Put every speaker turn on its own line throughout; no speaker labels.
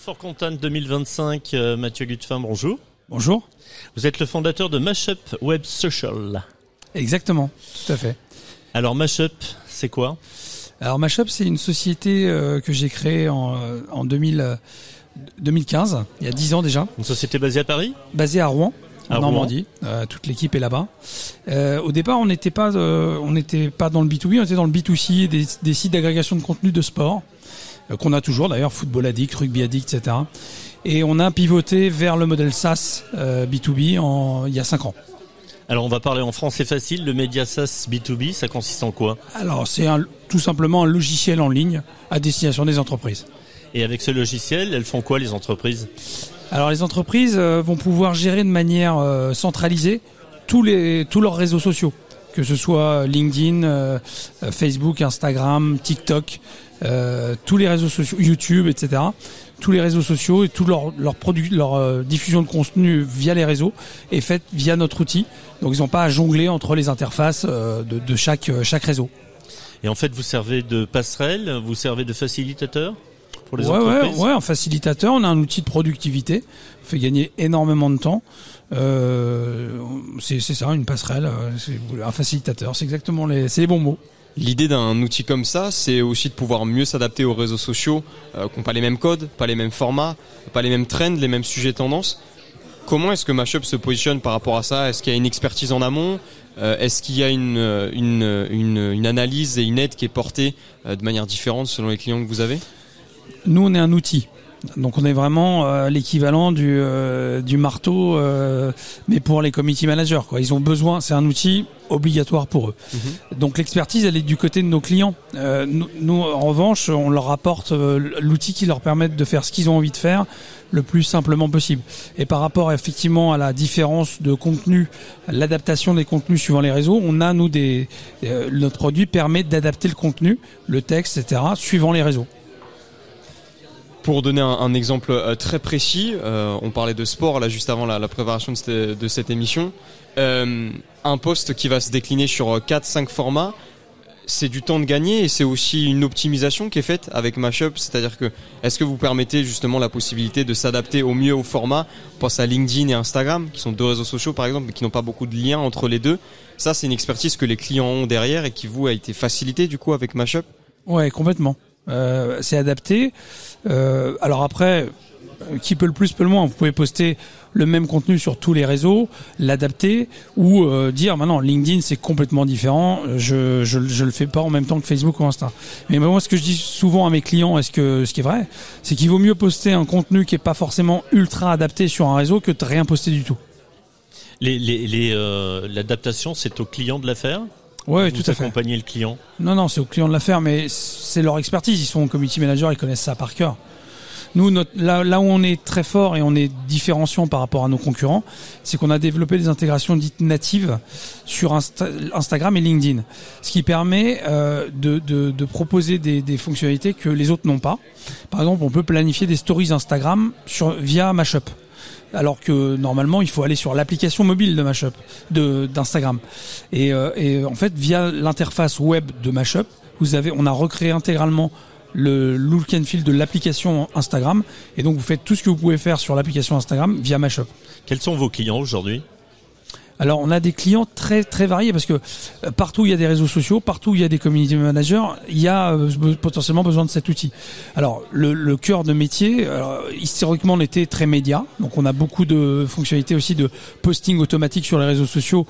For Content 2025, Mathieu Gutfin, bonjour.
Bonjour.
Vous êtes le fondateur de Mashup Web Social.
Exactement, tout à fait.
Alors Mashup, c'est quoi ?
Alors Mashup, c'est une société que j'ai créée en 2015, il y a 10 ans déjà.
Une société basée à Paris ?
Basée à Rouen, en
À
Normandie. Toute l'équipe est là-bas. Au départ, on n'était pas dans le B2B, on était dans le B2C, des sites d'agrégation de contenu de sport, qu'on a toujours d'ailleurs, Football Addict, Rugby Addict, etc. Et on a pivoté vers le modèle SaaS B2B il y a 5 ans.
Alors on va parler en français facile, le média SaaS B2B, ça consiste en quoi ?
Alors c'est tout simplement un logiciel en ligne à destination des entreprises.
Et avec ce logiciel, elles font quoi les entreprises ?
Alors les entreprises vont pouvoir gérer de manière centralisée tous leurs réseaux sociaux, que ce soit LinkedIn, Facebook, Instagram, TikTok, tous les réseaux sociaux, YouTube, etc. Tous les réseaux sociaux et tout leur diffusion de contenu via les réseaux est faite via notre outil. Donc ils n'ont pas à jongler entre les interfaces de chaque réseau.
Et en fait, vous servez de passerelle, vous servez de facilitateur pour les entreprises ?
Ouais, en facilitateur, on a un outil de productivité, on fait gagner énormément de temps. C'est ça, une passerelle, un facilitateur, c'est exactement c'est les bons mots.
L'idée d'un outil comme ça, c'est aussi de pouvoir mieux s'adapter aux réseaux sociaux qui n'ont pas les mêmes codes, pas les mêmes formats, pas les mêmes trends, les mêmes sujets tendances. Comment est-ce que Mashup se positionne par rapport à ça ? Est-ce qu'il y a une expertise en amont ? Est-ce qu'il y a une analyse et une aide qui est portée de manière différente selon les clients que vous avez ?
Nous, on est un outil. Donc on est vraiment l'équivalent du marteau, mais pour les community managers, quoi. Ils ont besoin, c'est un outil obligatoire pour eux. Donc l'expertise, elle est du côté de nos clients. Nous, en revanche, on leur apporte l'outil qui leur permet de faire ce qu'ils ont envie de faire le plus simplement possible. Et par rapport effectivement à la différence de contenu, l'adaptation des contenus suivant les réseaux, on a notre produit permet d'adapter le contenu, le texte, etc. suivant les réseaux.
Pour donner un exemple très précis, on parlait de sport là juste avant la préparation de cette émission. Un post qui va se décliner sur 4-5 formats, c'est du temps de gagner et c'est aussi une optimisation qui est faite avec Mashup. C'est-à-dire que est-ce que vous permettez justement la possibilité de s'adapter au mieux au format ? On pense à LinkedIn et Instagram, qui sont 2 réseaux sociaux par exemple, mais qui n'ont pas beaucoup de liens entre les deux. Ça, c'est une expertise que les clients ont derrière et qui vous a été facilitée du coup avec Mashup ?
Ouais, complètement. C'est adapté. Alors après, qui peut le plus peut le moins. Vous pouvez poster le même contenu sur tous les réseaux, l'adapter ou dire maintenant LinkedIn c'est complètement différent. Je le fais pas en même temps que Facebook ou Insta. Mais moi, ce que je dis souvent à mes clients, ce qui est vrai, c'est qu'il vaut mieux poster un contenu qui est pas forcément ultra adapté sur un réseau que de rien poster du tout.
L'adaptation, c'est au client de la faire ?
Ouais, tout à fait.
Accompagner le client.
Non, c'est au client de la faire, mais c'est leur expertise. Ils sont community managers, ils connaissent ça par cœur. Nous, là où on est très fort et on est différenciant par rapport à nos concurrents, c'est qu'on a développé des intégrations dites natives sur Instagram et LinkedIn, ce qui permet de proposer des fonctionnalités que les autres n'ont pas. Par exemple, on peut planifier des stories Instagram via Mashup. Alors que normalement il faut aller sur l'application mobile de Mashup, d'Instagram. Et en fait via l'interface web de Mashup, on a recréé intégralement le look and feel de l'application Instagram, et donc vous faites tout ce que vous pouvez faire sur l'application Instagram via Mashup.
Quels sont vos clients aujourd'hui ?
Alors on a des clients très très variés parce que partout il y a des réseaux sociaux, partout il y a des community managers, il y a potentiellement besoin de cet outil. Alors le cœur de métier, historiquement on était très média, donc on a beaucoup de fonctionnalités aussi de posting automatique sur les réseaux sociaux.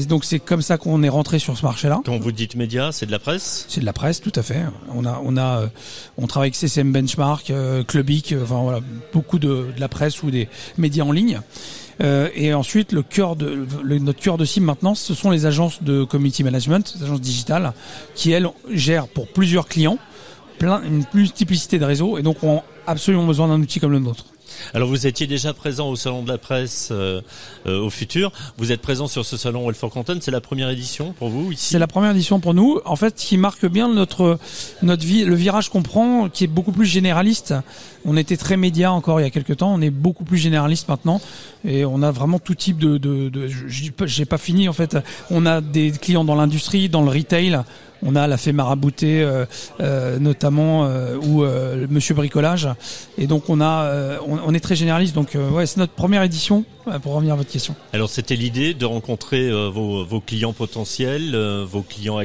Donc c'est comme ça qu'on est rentré sur ce marché-là.
Quand vous dites média, c'est de la presse ? C'est
de la presse, tout à fait. On travaille avec CCM Benchmark, Clubic, enfin voilà, beaucoup de la presse ou des médias en ligne. Et ensuite, notre cœur de cible maintenant, ce sont les agences de community management, les agences digitales, qui elles gèrent pour plusieurs clients une multiplicité de réseaux et donc ont absolument besoin d'un outil comme le nôtre.
Alors vous étiez déjà présent au salon de la presse au Futur. Vous êtes présent sur ce salon Web For Content. C'est la première édition pour vous ici ?
C'est la première édition pour nous. En fait, ce qui marque bien le virage qu'on prend, qui est beaucoup plus généraliste. On était très média encore il y a quelques temps. On est beaucoup plus généraliste maintenant. Et on a vraiment tout type j'ai pas fini en fait. On a des clients dans l'industrie, dans le retail, On a la Fée Marabouté notamment ou Monsieur Bricolage. Et donc on est très généraliste. Donc c'est notre première édition pour revenir à votre question.
Alors c'était l'idée de rencontrer vos clients potentiels, vos clients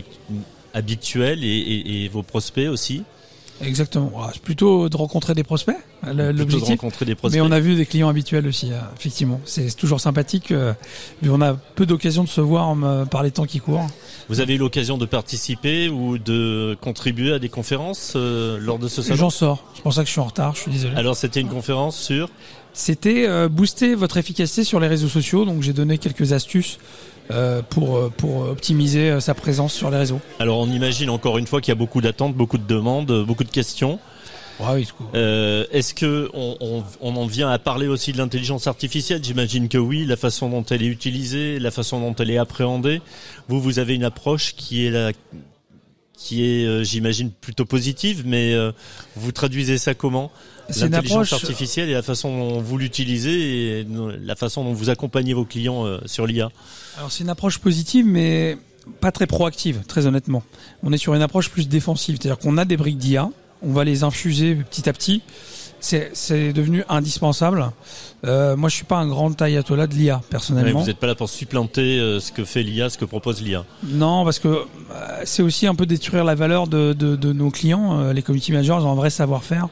habituels et vos prospects aussi.
Exactement. C'est plutôt de rencontrer des prospects, l'objectif. Mais on a vu des clients habituels aussi, effectivement. C'est toujours sympathique, vu qu'on a peu d'occasion de se voir par les temps qui courent.
Vous avez eu l'occasion de participer ou de contribuer à des conférences lors de ce salon ?
J'en sors. C'est pour ça que je suis en retard, je suis désolé.
Alors c'était une conférence sur ?
C'était booster votre efficacité sur les réseaux sociaux. Donc j'ai donné quelques astuces pour optimiser sa présence sur les réseaux.
Alors on imagine encore une fois qu'il y a beaucoup d'attentes, beaucoup de demandes, beaucoup de questions.
Ouais, oui,
est-ce que on en vient à parler aussi de l'intelligence artificielle ? J'imagine que oui, la façon dont elle est utilisée, la façon dont elle est appréhendée. Vous avez une approche qui est j'imagine plutôt positive, mais vous traduisez ça comment ? L'intelligence artificielle et la façon dont vous l'utilisez et la façon dont vous accompagnez vos clients sur l'IA.
Alors c'est une approche positive, mais pas très proactive, très honnêtement. On est sur une approche plus défensive, c'est-à-dire qu'on a des briques d'IA, on va les infuser petit à petit. C'est devenu indispensable. Moi, je suis pas un grand ayatollah de l'IA, personnellement.
Mais vous n'êtes pas là pour supplanter ce que fait l'IA, ce que propose l'IA.
Non, parce que c'est aussi un peu détruire la valeur de nos clients. Les community managers ont un vrai savoir-faire.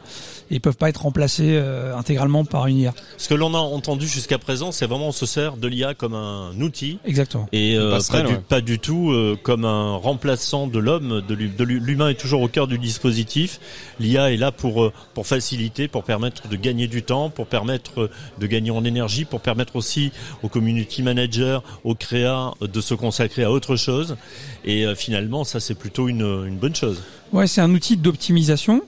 Et ils peuvent pas être remplacés intégralement par une IA.
Ce que l'on a entendu jusqu'à présent, c'est vraiment on se sert de l'IA comme un outil.
Exactement.
Et pas du tout comme un remplaçant de l'homme. L'humain est toujours au cœur du dispositif. L'IA est là pour faciliter, pour permettre de gagner du temps, pour permettre de gagner en énergie, pour permettre aussi aux community managers, aux créas de se consacrer à autre chose. Et finalement, ça c'est plutôt une bonne chose.
Ouais, c'est un outil d'optimisation.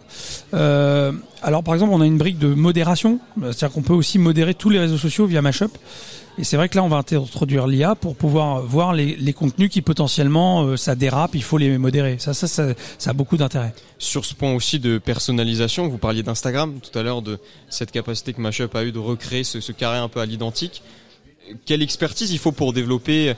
Alors par exemple, on a une brique de modération, c'est-à-dire qu'on peut aussi modérer tous les réseaux sociaux via Mashup. Et c'est vrai que là, on va introduire l'IA pour pouvoir voir les contenus qui potentiellement ça dérape, il faut les modérer. Ça a beaucoup d'intérêt.
Sur ce point aussi de personnalisation, vous parliez d'Instagram tout à l'heure, de cette capacité que Mashup a eu de recréer ce carré un peu à l'identique. Quelle expertise il faut pour développer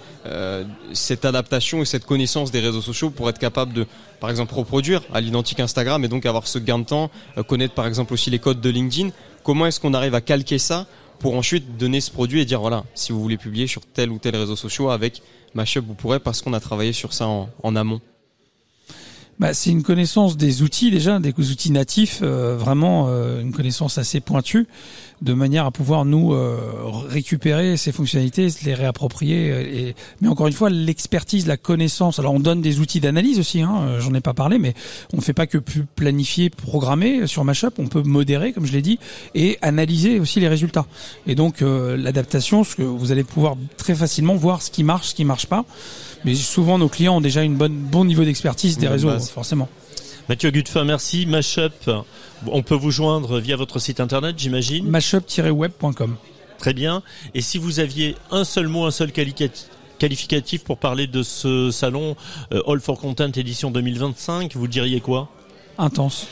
cette adaptation et cette connaissance des réseaux sociaux pour être capable de, par exemple, reproduire à l'identique Instagram et donc avoir ce gain de temps, connaître par exemple aussi les codes de LinkedIn. Comment est-ce qu'on arrive à calquer ça pour ensuite donner ce produit et dire voilà, si vous voulez publier sur tel ou tel réseau social avec Mashup, vous pourrez parce qu'on a travaillé sur ça en amont.
C'est une connaissance des outils déjà, des outils natifs, vraiment une connaissance assez pointue, de manière à pouvoir nous récupérer ces fonctionnalités, les réapproprier. Mais encore une fois, l'expertise, la connaissance. Alors on donne des outils d'analyse aussi, j'en ai pas parlé, mais on ne fait pas que planifier, programmer sur Mashup. On peut modérer, comme je l'ai dit, et analyser aussi les résultats. Et donc l'adaptation, ce que vous allez pouvoir très facilement voir ce qui marche pas. Mais souvent, nos clients ont déjà bon niveau d'expertise des réseaux, forcément.
Mathieu Gutefin, merci. Mashup, on peut vous joindre via votre site internet, j'imagine.
Mashup-web.com.
Très bien. Et si vous aviez un seul mot, un seul qualificatif pour parler de ce salon All for Content édition 2025, vous diriez quoi ?
Intense.